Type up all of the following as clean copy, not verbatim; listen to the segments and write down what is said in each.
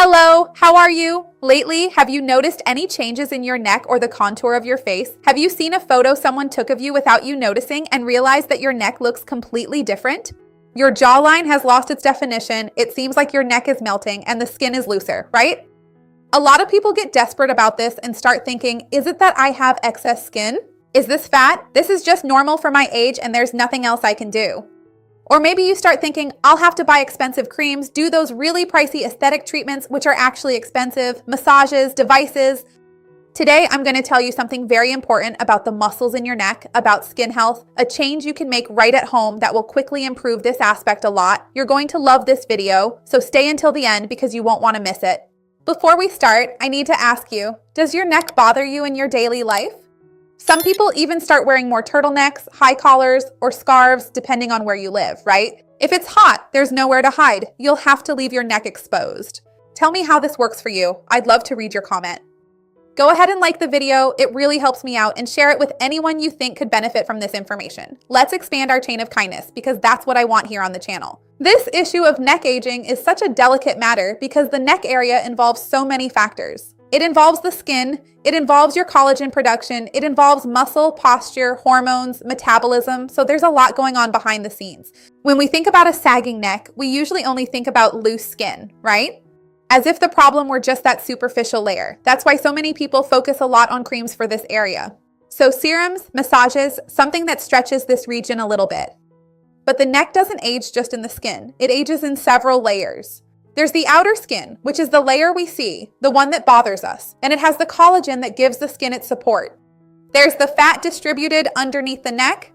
Hello, how are you? Lately, have you noticed any changes in your neck or the contour of your face? Have you seen a photo someone took of you without you noticing and realized that your neck looks completely different? Your jawline has lost its definition, it seems like your neck is melting, and the skin is looser, right? A lot of people get desperate about this and start thinking, is it that I have excess skin? Is this fat? This is just normal for my age and there's nothing else I can do. Or maybe you start thinking, I'll have to buy expensive creams, do those really pricey aesthetic treatments, which are actually expensive, massages, devices. Today, I'm going to tell you something very important about the muscles in your neck, about skin health, a change you can make right at home that will quickly improve this aspect a lot. You're going to love this video, so stay until the end because you won't want to miss it. Before we start, I need to ask you, does your neck bother you in your daily life? Some people even start wearing more turtlenecks, high collars, or scarves, depending on where you live, right? If it's hot, there's nowhere to hide. You'll have to leave your neck exposed. Tell me how this works for you. I'd love to read your comment. Go ahead and like the video. It really helps me out, and share it with anyone you think could benefit from this information. Let's expand our chain of kindness because that's what I want here on the channel. This issue of neck aging is such a delicate matter because the neck area involves so many factors. It involves the skin, it involves your collagen production, it involves muscle, posture, hormones, metabolism, so there's a lot going on behind the scenes. When we think about a sagging neck, we usually only think about loose skin, right? As if the problem were just that superficial layer. That's why so many people focus a lot on creams for this area. So serums, massages, something that stretches this region a little bit. But the neck doesn't age just in the skin, it ages in several layers. There's the outer skin, which is the layer we see, the one that bothers us, and it has the collagen that gives the skin its support. There's the fat distributed underneath the neck.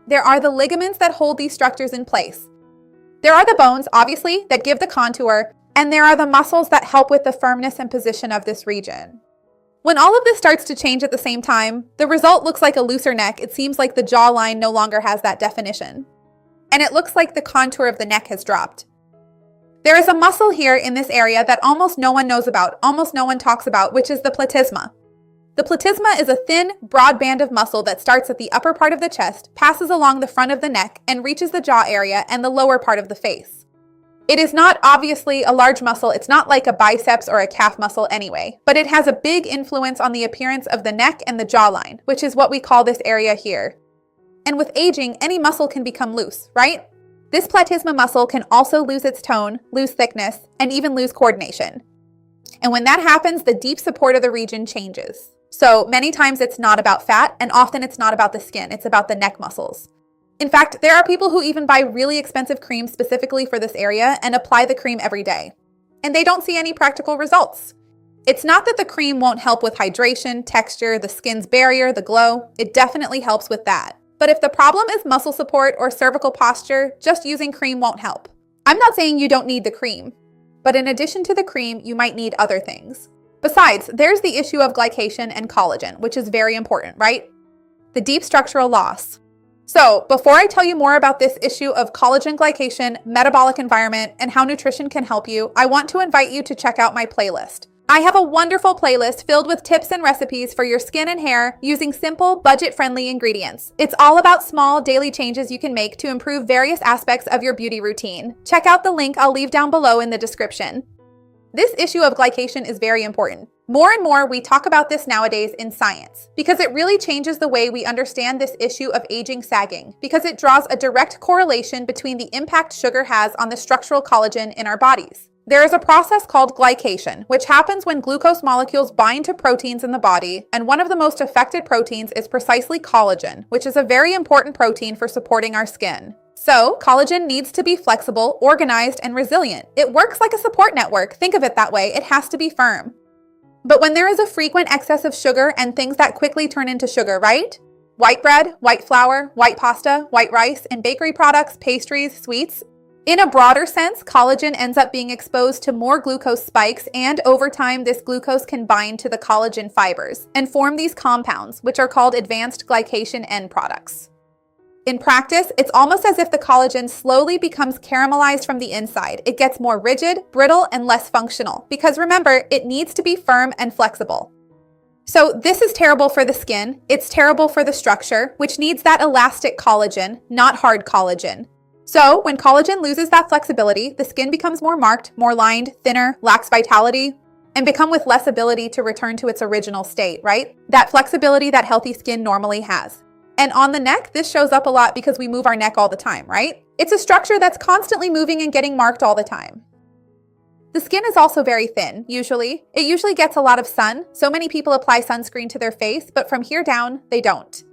There are the ligaments that hold these structures in place. There are the bones, obviously, that give the contour, and there are the muscles that help with the firmness and position of this region. When all of this starts to change at the same time, the result looks like a looser neck. It seems like the jawline no longer has that definition. And it looks like the contour of the neck has dropped. There is a muscle here in this area that almost no one knows about, almost no one talks about, which is the platysma. The platysma is a thin, broad band of muscle that starts at the upper part of the chest, passes along the front of the neck, and reaches the jaw area and the lower part of the face. It is not obviously a large muscle, it's not like a biceps or a calf muscle anyway, but it has a big influence on the appearance of the neck and the jawline, which is what we call this area here. And with aging, any muscle can become loose, right? This platysma muscle can also lose its tone, lose thickness, and even lose coordination. And when that happens, the deep support of the region changes. So many times it's not about fat, and often it's not about the skin, it's about the neck muscles. In fact, there are people who even buy really expensive creams specifically for this area and apply the cream every day. And they don't see any practical results. It's not that the cream won't help with hydration, texture, the skin's barrier, the glow. It definitely helps with that. But if the problem is muscle support or cervical posture, just using cream won't help. I'm not saying you don't need the cream, but in addition to the cream, you might need other things. Besides, there's the issue of glycation and collagen, which is very important, right? The deep structural loss. So, before I tell you more about this issue of collagen, glycation, metabolic environment, and how nutrition can help you, I want to invite you to check out my playlist. I have a wonderful playlist filled with tips and recipes for your skin and hair using simple, budget-friendly ingredients. It's all about small, daily changes you can make to improve various aspects of your beauty routine. Check out the link I'll leave down below in the description. This issue of glycation is very important. More and more, we talk about this nowadays in science because it really changes the way we understand this issue of aging sagging because it draws a direct correlation between the impact sugar has on the structural collagen in our bodies. There is a process called glycation, which happens when glucose molecules bind to proteins in the body, and one of the most affected proteins is precisely collagen, which is a very important protein for supporting our skin. So, collagen needs to be flexible, organized, and resilient. It works like a support network. Think of it that way. It has to be firm. But when there is a frequent excess of sugar and things that quickly turn into sugar, right? White bread, white flour, white pasta, white rice, and bakery products, pastries, sweets. In a broader sense, collagen ends up being exposed to more glucose spikes, and over time, this glucose can bind to the collagen fibers and form these compounds, which are called advanced glycation end products. In practice, it's almost as if the collagen slowly becomes caramelized from the inside. It gets more rigid, brittle, and less functional, because remember, it needs to be firm and flexible. So this is terrible for the skin, it's terrible for the structure, which needs that elastic collagen, not hard collagen. So when collagen loses that flexibility, the skin becomes more marked, more lined, thinner, lacks vitality, and become with less ability to return to its original state, right? That flexibility that healthy skin normally has. And on the neck, this shows up a lot because we move our neck all the time, right? It's a structure that's constantly moving and getting marked all the time. The skin is also very thin, usually. It usually gets a lot of sun, so many people apply sunscreen to their face, but from here down, they don't.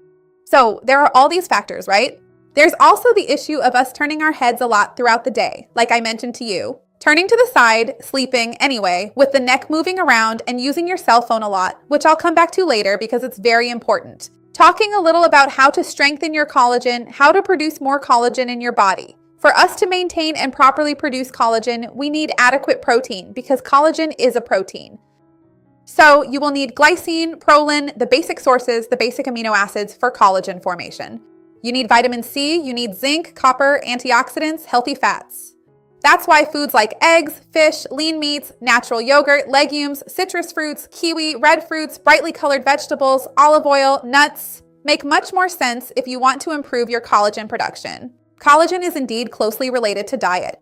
So there are all these factors, right? There's also the issue of us turning our heads a lot throughout the day, like I mentioned to you. Turning to the side, sleeping anyway, with the neck moving around and using your cell phone a lot, which I'll come back to later because it's very important. Talking a little about how to strengthen your collagen, how to produce more collagen in your body. For us to maintain and properly produce collagen, we need adequate protein because collagen is a protein. So you will need glycine, proline, the basic sources, the basic amino acids for collagen formation. You need vitamin C, you need zinc, copper, antioxidants, healthy fats. That's why foods like eggs, fish, lean meats, natural yogurt, legumes, citrus fruits, kiwi, red fruits, brightly colored vegetables, olive oil, nuts make much more sense if you want to improve your collagen production. Collagen is indeed closely related to diet.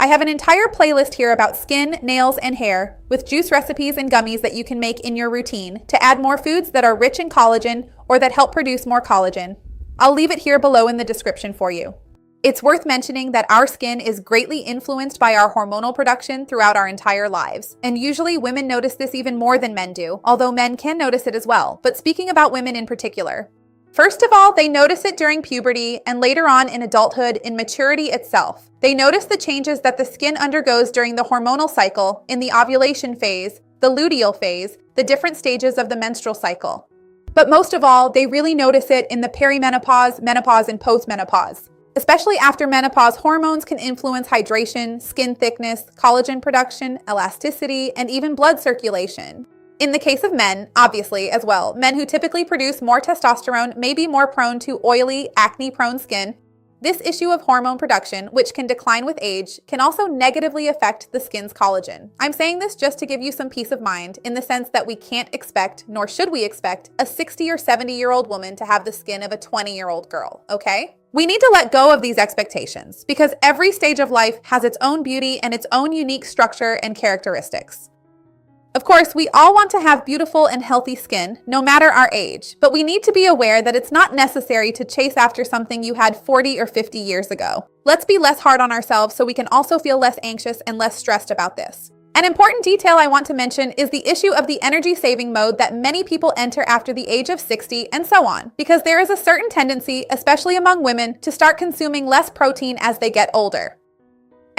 I have an entire playlist here about skin, nails, and hair with juice recipes and gummies that you can make in your routine to add more foods that are rich in collagen or that help produce more collagen. I'll leave it here below in the description for you. It's worth mentioning that our skin is greatly influenced by our hormonal production throughout our entire lives. And usually women notice this even more than men do, although men can notice it as well. But speaking about women in particular, first of all, they notice it during puberty and later on in adulthood in maturity itself. They notice the changes that the skin undergoes during the hormonal cycle, in the ovulation phase, the luteal phase, the different stages of the menstrual cycle. But most of all, they really notice it in the perimenopause, menopause, and postmenopause. Especially after menopause, hormones can influence hydration, skin thickness, collagen production, elasticity, and even blood circulation. In the case of men, obviously, as well, men who typically produce more testosterone may be more prone to oily, acne-prone skin. This issue of hormone production, which can decline with age, can also negatively affect the skin's collagen. I'm saying this just to give you some peace of mind in the sense that we can't expect, nor should we expect, a 60 or 70-year-old woman to have the skin of a 20-year-old girl, okay? We need to let go of these expectations because every stage of life has its own beauty and its own unique structure and characteristics. Of course, we all want to have beautiful and healthy skin, no matter our age, but we need to be aware that it's not necessary to chase after something you had 40 or 50 years ago. Let's be less hard on ourselves so we can also feel less anxious and less stressed about this. An important detail I want to mention is the issue of the energy-saving mode that many people enter after the age of 60 and so on, because there is a certain tendency, especially among women, to start consuming less protein as they get older.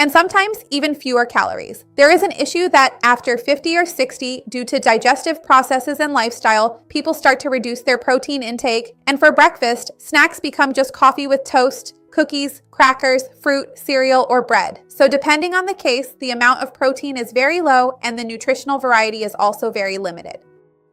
And sometimes even fewer calories. There is an issue that after 50 or 60, due to digestive processes and lifestyle, people start to reduce their protein intake, and for breakfast, snacks become just coffee with toast, cookies, crackers, fruit, cereal, or bread. So depending on the case, the amount of protein is very low and the nutritional variety is also very limited.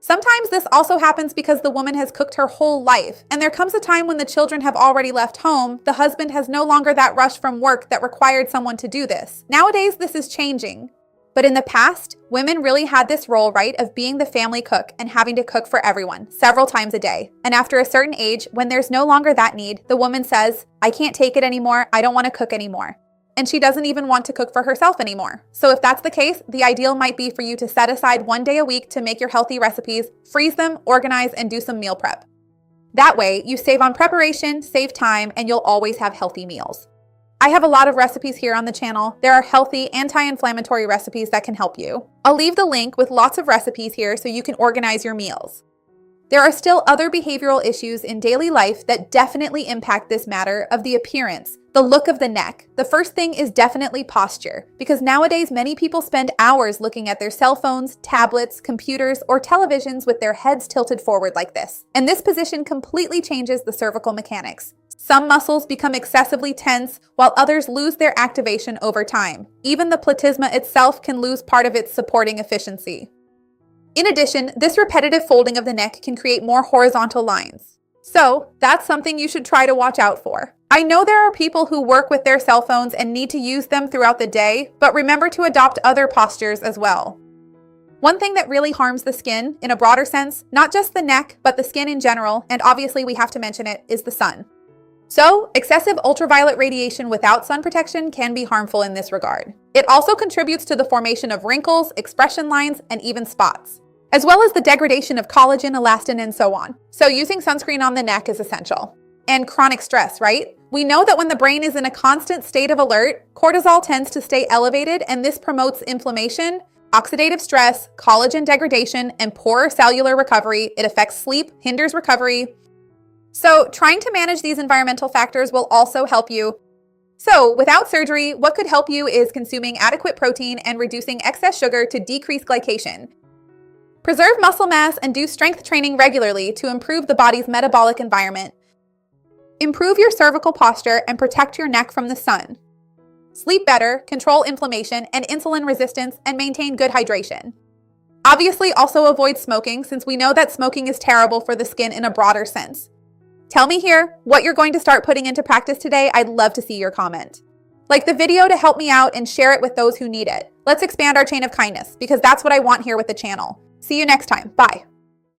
Sometimes this also happens because the woman has cooked her whole life, and there comes a time when the children have already left home, the husband has no longer that rush from work that required someone to do this. Nowadays, this is changing. But in the past, women really had this role, right, of being the family cook and having to cook for everyone several times a day. And after a certain age, when there's no longer that need, the woman says, I can't take it anymore, I don't want to cook anymore. And she doesn't even want to cook for herself anymore. So if that's the case, the ideal might be for you to set aside one day a week to make your healthy recipes, freeze them, organize, and do some meal prep. That way, you save on preparation, save time, and you'll always have healthy meals. I have a lot of recipes here on the channel. There are healthy, anti-inflammatory recipes that can help you. I'll leave the link with lots of recipes here so you can organize your meals. There are still other behavioral issues in daily life that definitely impact this matter of the appearance, the look of the neck. The first thing is definitely posture, because nowadays many people spend hours looking at their cell phones, tablets, computers, or televisions with their heads tilted forward like this. And this position completely changes the cervical mechanics. Some muscles become excessively tense, while others lose their activation over time. Even the platysma itself can lose part of its supporting efficiency. In addition, this repetitive folding of the neck can create more horizontal lines. So that's something you should try to watch out for. I know there are people who work with their cell phones and need to use them throughout the day, but remember to adopt other postures as well. One thing that really harms the skin, in a broader sense, not just the neck, but the skin in general, and obviously we have to mention it, is the sun. So, excessive ultraviolet radiation without sun protection can be harmful in this regard. It also contributes to the formation of wrinkles, expression lines, and even spots, as well as the degradation of collagen, elastin, and so on. So using sunscreen on the neck is essential. And chronic stress, right? We know that when the brain is in a constant state of alert, cortisol tends to stay elevated, and this promotes inflammation, oxidative stress, collagen degradation, and poorer cellular recovery. It affects sleep, hinders recovery. So trying to manage these environmental factors will also help you. So without surgery, what could help you is consuming adequate protein and reducing excess sugar to decrease glycation. Preserve muscle mass and do strength training regularly to improve the body's metabolic environment. Improve your cervical posture and protect your neck from the sun. Sleep better, control inflammation and insulin resistance, and maintain good hydration. Obviously, also avoid smoking, since we know that smoking is terrible for the skin in a broader sense. Tell me here what you're going to start putting into practice today. I'd love to see your comment. Like the video to help me out and share it with those who need it. Let's expand our chain of kindness, because that's what I want here with the channel. See you next time. Bye.